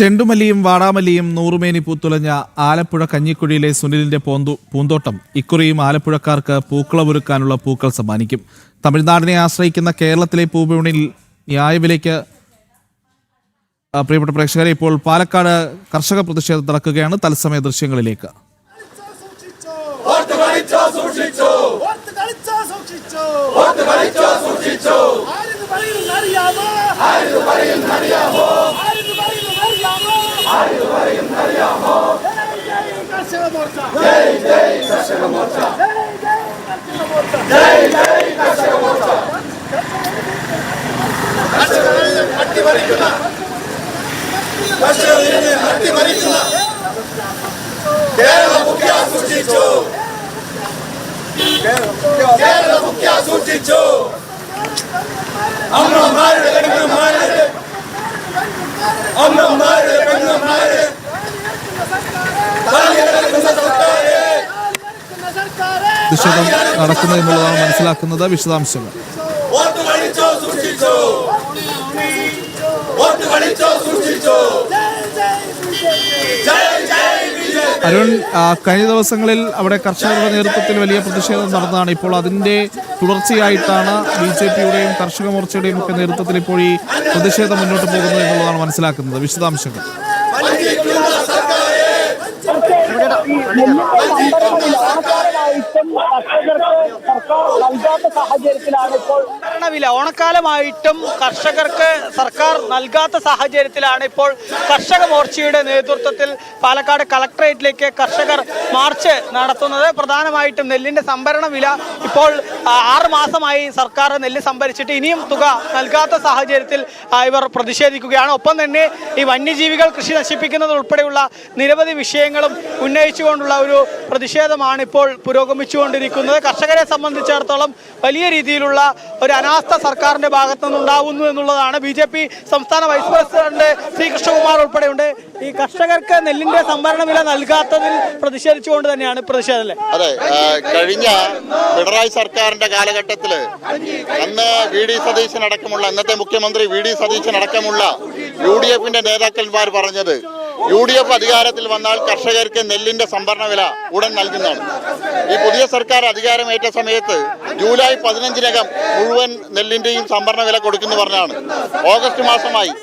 ചെണ്ടുമല്ലിയും വാടാമല്ലിയും നൂറുമേനി പൂത്തുലഞ്ഞ ആലപ്പുഴ കഞ്ഞിക്കുഴിയിലെ സുനിലിന്റെ പൂന്തോട്ടം ഇക്കുറിയും ആലപ്പുഴക്കാർക്ക് പൂക്കളമൊരുക്കാനുള്ള പൂക്കൾ സമ്മാനിക്കും. തമിഴ്നാടിനെ ആശ്രയിക്കുന്ന കേരളത്തിലെ പൂവിപണിയിൽ ന്യായവിലയ്ക്ക് പ്രിയപ്പെട്ട പ്രേക്ഷകരെ ഇപ്പോൾ പാലക്കാട് കർഷക പ്രതിഷേധം നടക്കുകയാണ്. തത്സമയ ദൃശ്യങ്ങളിലേക്ക്. പ്രതിഷേധം നടക്കുന്നു എന്നുള്ളതാണ് മനസ്സിലാക്കുന്നത്. വിശദാംശങ്ങൾ അരുൺ, കഴിഞ്ഞ ദിവസങ്ങളിൽ അവിടെ കർഷകരുടെ നേതൃത്വത്തിൽ വലിയ പ്രതിഷേധം നടന്നതാണ്. ഇപ്പോൾ അതിന്റെ തുടർച്ചയായിട്ടാണ് BJP-യുടെയും കർഷക മോർച്ചയുടെയും ഒക്കെ നേതൃത്വത്തിൽ ഇപ്പോൾ ഈ പ്രതിഷേധം മുന്നോട്ട് പോകുന്നത് എന്നുള്ളതാണ് മനസ്സിലാക്കുന്നത്. വിശദാംശങ്ങൾ ഓണക്കാലമായിട്ടും കർഷകർക്ക് സർക്കാർ നൽകാത്ത സാഹചര്യത്തിലാണ് ഇപ്പോൾ കർഷക മോർച്ചയുടെ നേതൃത്വത്തിൽ പാലക്കാട് കളക്ടറേറ്റിലേക്ക് കർഷകർ മാർച്ച് നടത്തുന്നത്. പ്രധാനമായിട്ടും നെല്ലിന്റെ സംഭരണ വില ഇപ്പോൾ 6 മാസമായി സർക്കാർ നെല്ല് സംഭരിച്ചിട്ട് ഇനിയും തുക നൽകാത്ത സാഹചര്യത്തിൽ ഇവർ പ്രതിഷേധിക്കുകയാണ്. ഒപ്പം തന്നെ ഈ വന്യജീവികൾ കൃഷി നശിപ്പിക്കുന്നത് ഉൾപ്പെടെയുള്ള നിരവധി വിഷയങ്ങളും ഉന്നയിച്ചുകൊണ്ടുള്ള ഒരു പ്രതിഷേധമാണ് ഇപ്പോൾ പുരോഗമിച്ചുകൊണ്ടിരിക്കുന്നത്. കർഷകരെ സംബന്ധിച്ചിടത്തോളം വലിയ രീതിയിലുള്ള ഒരു അനാസ്ഥ സർക്കാരിന്റെ ഭാഗത്തു നിന്നുണ്ടാവുന്നു എന്നുള്ളതാണ്. BJP സംസ്ഥാന വൈസ് പ്രസിഡന്റ് ശ്രീ കൃഷ്ണകുമാർ ഉൾപ്പെടെയുണ്ട്. ഈ കർഷകർക്ക് നെല്ലിന്റെ സംഭരണ വില നൽകാത്തതിൽ പ്രതിഷേധിച്ചുകൊണ്ട് തന്നെയാണ് പ്രതിഷേധം. അതെ, കഴിഞ്ഞ പിണറായി സർക്കാരിന്റെ കാലഘട്ടത്തില് അന്ന് VD സതീശൻ അടക്കമുള്ള അന്നത്തെ മുഖ്യമന്ത്രി VD സതീശൻ അടക്കമുള്ള UDF-ന്റെ നേതാക്കന്മാർ പറഞ്ഞത് UDF അധികാരത്തിൽ വന്നാൽ കർഷകർക്ക് നെല്ലിന്റെ സംഭരണ വില ഉടൻ നൽകുന്നതാണ്. ഈ പുതിയ സർക്കാർ അധികാരമേറ്റ സമയത്ത് ജൂലൈ 15-നകം മുഴുവൻ നെല്ലിന്റെയും സംഭരണ വില കൊടുക്കുന്നു പറഞ്ഞാണ്. ഓഗസ്റ്റ് മാസമായി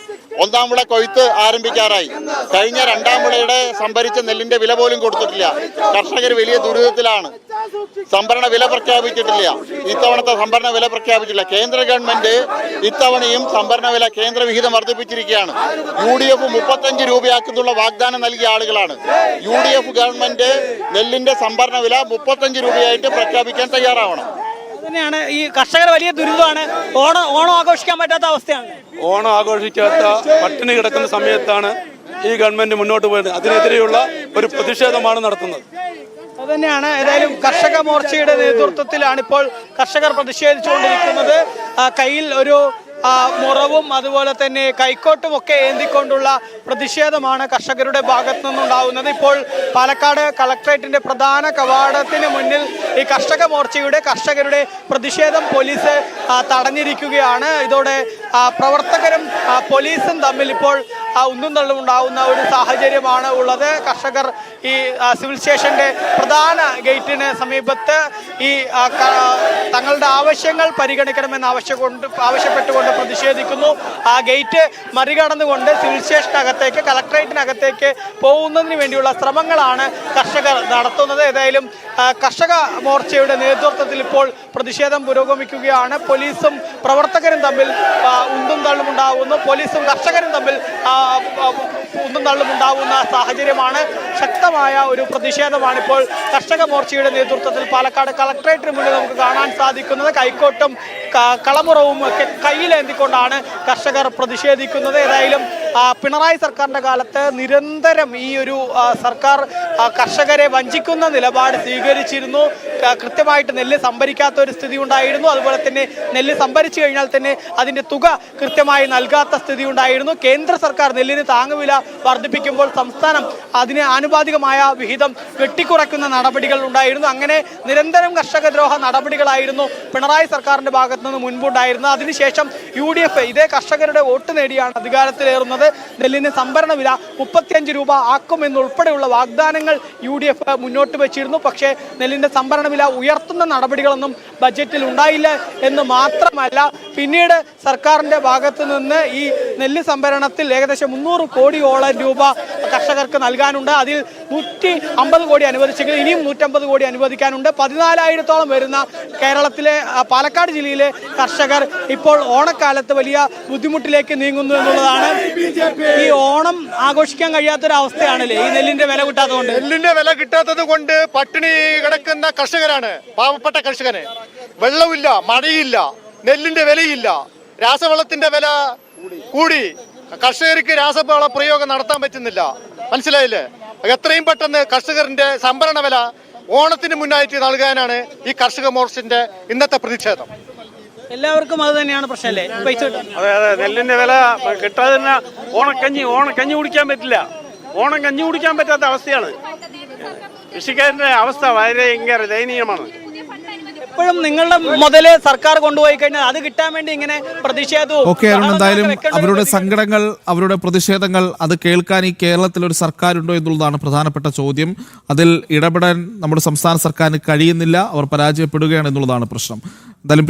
1-ാം വിള കൊയ്ത്ത് ആരംഭിക്കാറായി. കഴിഞ്ഞ 2-ാം വിളയുടെ സംഭരിച്ച നെല്ലിന്റെ വില പോലും കൊടുത്തിട്ടില്ല. കർഷകർ വലിയ ദുരിതത്തിലാണ്. സംഭരണ വില പ്രഖ്യാപിച്ചിട്ടില്ല. ഇത്തവണത്തെ സംഭരണ വില പ്രഖ്യാപിച്ചില്ല. കേന്ദ്ര ഗവൺമെന്റ് ഇത്തവണയും സംഭരണ വില കേന്ദ്ര വിഹിതം വർദ്ധിപ്പിച്ചിരിക്കുകയാണ്. UDF 35 രൂപയാക്കുന്നുള്ള വാഗ്ദാനം നൽകിയ ആളുകളാണ്. UDF ഗവൺമെന്റ് നെല്ലിന്റെ സംഭരണ വില 35 രൂപയായിട്ട് പ്രഖ്യാപിക്കാൻ തയ്യാറാവണം. തന്നെയാണ് ഈ കർഷകർ വലിയ ദുരിതമാണ്. ഓണം ആഘോഷിക്കാൻ പറ്റാത്ത അവസ്ഥയാണ്. ഓണം ആഘോഷിക്കാത്ത പട്ടിണി കിടക്കുന്ന സമയത്താണ് ഈ ഗവൺമെന്റ് മുന്നോട്ട് പോയത്. അതിനെതിരെയുള്ള ഒരു പ്രതിഷേധമാണ് നടത്തുന്നത്. അതുതന്നെയാണ്. ഏതായാലും കർഷക മോർച്ചയുടെ നേതൃത്വത്തിലാണ് ഇപ്പോൾ കർഷകർ പ്രതിഷേധിച്ചുകൊണ്ടിരിക്കുന്നത്. കയ്യിൽ ഒരു മുറവും അതുപോലെ തന്നെ കൈക്കോട്ടും ഒക്കെ ഏന്തിക്കൊണ്ടുള്ള പ്രതിഷേധമാണ് കർഷകരുടെ ഭാഗത്തു നിന്നുണ്ടാവുന്നത്. ഇപ്പോൾ പാലക്കാട് കളക്ടറേറ്റിന്റെ പ്രധാന കവാടത്തിന് മുന്നിൽ ഈ കർഷക മോർച്ചയുടെ കർഷകരുടെ പ്രതിഷേധം പോലീസ് തടഞ്ഞിരിക്കുകയാണ്. ഇതോടെ പ്രവർത്തകരും പോലീസും തമ്മിൽ ഇപ്പോൾ ഉന്തും തള്ളും ഉണ്ടാവുന്ന ഒരു സാഹചര്യമാണ് ഉള്ളത്. കർഷകർ ഈ സിവിൽ സ്റ്റേഷന്റെ പ്രധാന ഗേറ്റിന് സമീപത്ത് ഈ തങ്ങളുടെ ആവശ്യങ്ങൾ പരിഗണിക്കണമെന്ന് ആവശ്യപ്പെട്ടുകൊണ്ട് പ്രതിഷേധിക്കുന്നു. ആ ഗേറ്റ് മറികടന്നുകൊണ്ട് സിവിൽ സ്റ്റേഷനകത്തേക്ക് കളക്ടറേറ്റിനകത്തേക്ക് പോകുന്നതിന് വേണ്ടിയുള്ള ശ്രമങ്ങളാണ് കർഷകർ നടത്തുന്നത്. ഏതായാലും കർഷക മോർച്ചയുടെ നേതൃത്വത്തിൽ ഇപ്പോൾ പ്രതിഷേധം പുരോഗമിക്കുകയാണ്. പോലീസും പ്രവർത്തകരും തമ്മിൽ ഉന്തും തള്ളുമുണ്ടാവുന്നു. പോലീസും കർഷകരും തമ്മിൽ ഉന്തും തള്ളുമുണ്ടാവുന്ന സാഹചര്യമാണ്. ശക്തമായ ഒരു പ്രതിഷേധമാണ് ഇപ്പോൾ കർഷക മോർച്ചയുടെ നേതൃത്വത്തിൽ പാലക്കാട് കളക്ടറേറ്റിന് മുന്നിൽ നമുക്ക് കാണാൻ സാധിക്കുന്നത്. കൈക്കോട്ടും കളമുറവും ഒക്കെ കയ്യിലേന്തിക്കൊണ്ടാണ് കർഷകർ പ്രതിഷേധിക്കുന്നത്. ഏതായാലും പിണറായി സർക്കാരിന്റെ കാലത്ത് നിരന്തരം ഈ ഒരു സർക്കാർ കർഷകരെ വഞ്ചിക്കുന്ന നിലപാട് സ്വീകരിച്ചിരുന്നു. കൃത്യമായിട്ട് നെല്ല് സംഭരിക്കാത്ത ഒരു സ്ഥിതി ഉണ്ടായിരുന്നു. അതുപോലെ തന്നെ നെല്ല് സംഭരിച്ചു കഴിഞ്ഞാൽ തന്നെ അതിന്റെ തുക കൃത്യമായി നൽകാത്ത സ്ഥിതി ഉണ്ടായിരുന്നു. കേന്ദ്ര സർക്കാർ നെല്ലിന് താങ്ങുവില വർദ്ധിപ്പിക്കുമ്പോൾ സംസ്ഥാനം അതിന് ആനുപാതികമായ വിഹിതം വെട്ടിക്കുറയ്ക്കുന്ന നടപടികൾ ഉണ്ടായിരുന്നു. അങ്ങനെ നിരന്തരം കർഷകദ്രോഹ നടപടികളായിരുന്നു പിണറായി സർക്കാരിന്റെ ഭാഗത്ത് ഭാഗത്തു നിന്ന് മുൻപുണ്ടായിരുന്നത്. അതിനുശേഷം UDF ഇതേ കർഷകരുടെ വോട്ട് നേടിയാണ് അധികാരത്തിലേറുന്നത്. നെല്ലിന് സംഭരണ വില 35 രൂപ ആക്കുമെന്നുൾപ്പെടെയുള്ള വാഗ്ദാനങ്ങൾ UDF മുന്നോട്ട് വെച്ചിരുന്നു. പക്ഷേ നെല്ലിന്റെ സംഭരണ വില ഉയർത്തുന്ന നടപടികളൊന്നും ബജറ്റിൽ ഉണ്ടായില്ല എന്ന് മാത്രമല്ല, പിന്നീട് സർക്കാരിന്റെ ഭാഗത്തു നിന്ന് ഈ നെല്ല് സംഭരണത്തിൽ ഏകദേശം 300 കോടിയോളം രൂപ കർഷകർക്ക് നൽകാനുണ്ട്. അതിൽ 150 കോടി അനുവദിച്ചെങ്കിൽ ഇനിയും 150 കോടി അനുവദിക്കാനുണ്ട്. 14,000-ഓളം വരുന്ന കേരളത്തിലെ പാലക്കാട് ജില്ലയിലെ കർഷകർ ഇപ്പോൾ ഓണക്കാലത്ത് വലിയ ബുദ്ധിമുട്ടിലേക്ക് നീങ്ങുന്നു എന്നുള്ളതാണ്. ഈ ഓണം ആഘോഷിക്കാൻ കഴിയാത്തൊരവസ്ഥയാണല്ലേ ഈ നെല്ലിന്റെ വില കിട്ടാത്തതുകൊണ്ട്? നെല്ലിന്റെ വില കിട്ടാത്തത് കൊണ്ട് പട്ടിണി കിടക്കുന്ന കർഷകരാണ് പാവപ്പെട്ട കർഷകന്. വെള്ളമില്ല, മഴയില്ല, നെല്ലിന്റെ വിലയില്ല, രാസവളത്തിന്റെ വില കൂടി, കർഷകർക്ക് രാസവള പ്രയോഗം നടത്താൻ പറ്റുന്നില്ല. മനസ്സിലായില്ലേ? എത്രയും പെട്ടെന്ന് കർഷകരുടെ സംഭരണ വില ഓണത്തിന് മുന്നായിട്ട് നൽകാനാണ് ഈ കർഷക മോർച്ചന്റെ ഇന്നത്തെ പ്രതിഷേധം. എല്ലാവർക്കും അത് തന്നെയാണ് പ്രശ്നമല്ലേ? പൈസ അതെ അതെ, നെല്ലിന്റെ വില കിട്ടാതെ തന്നെ ഓണക്കഞ്ഞി കുടിക്കാൻ പറ്റില്ല. ഓണം കഞ്ഞി കുടിക്കാൻ പറ്റാത്ത അവസ്ഥയാണ്. കൃഷിക്കാരന്റെ അവസ്ഥ ഭയങ്കര ദയനീയമാണ്. എപ്പോഴും നിങ്ങളുടെ മുതല് സർക്കാർ കൊണ്ടുപോയി കഴിഞ്ഞാൽ അത് കിട്ടാൻ വേണ്ടി ഇങ്ങനെ പ്രതിഷേധവും. ഓക്കെ അരുൺ, എന്തായാലും അവരുടെ സങ്കടങ്ങൾ, അവരുടെ പ്രതിഷേധങ്ങൾ അത് കേൾക്കാൻ ഈ കേരളത്തിൽ ഒരു സർക്കാരുണ്ടോ എന്നുള്ളതാണ് പ്രധാനപ്പെട്ട ചോദ്യം. അതിൽ ഇടപെടാൻ നമ്മുടെ സംസ്ഥാന സർക്കാരിന് കഴിയുന്നില്ല. അവർ പരാജയപ്പെടുകയാണ് എന്നുള്ളതാണ് പ്രശ്നം. എന്തായാലും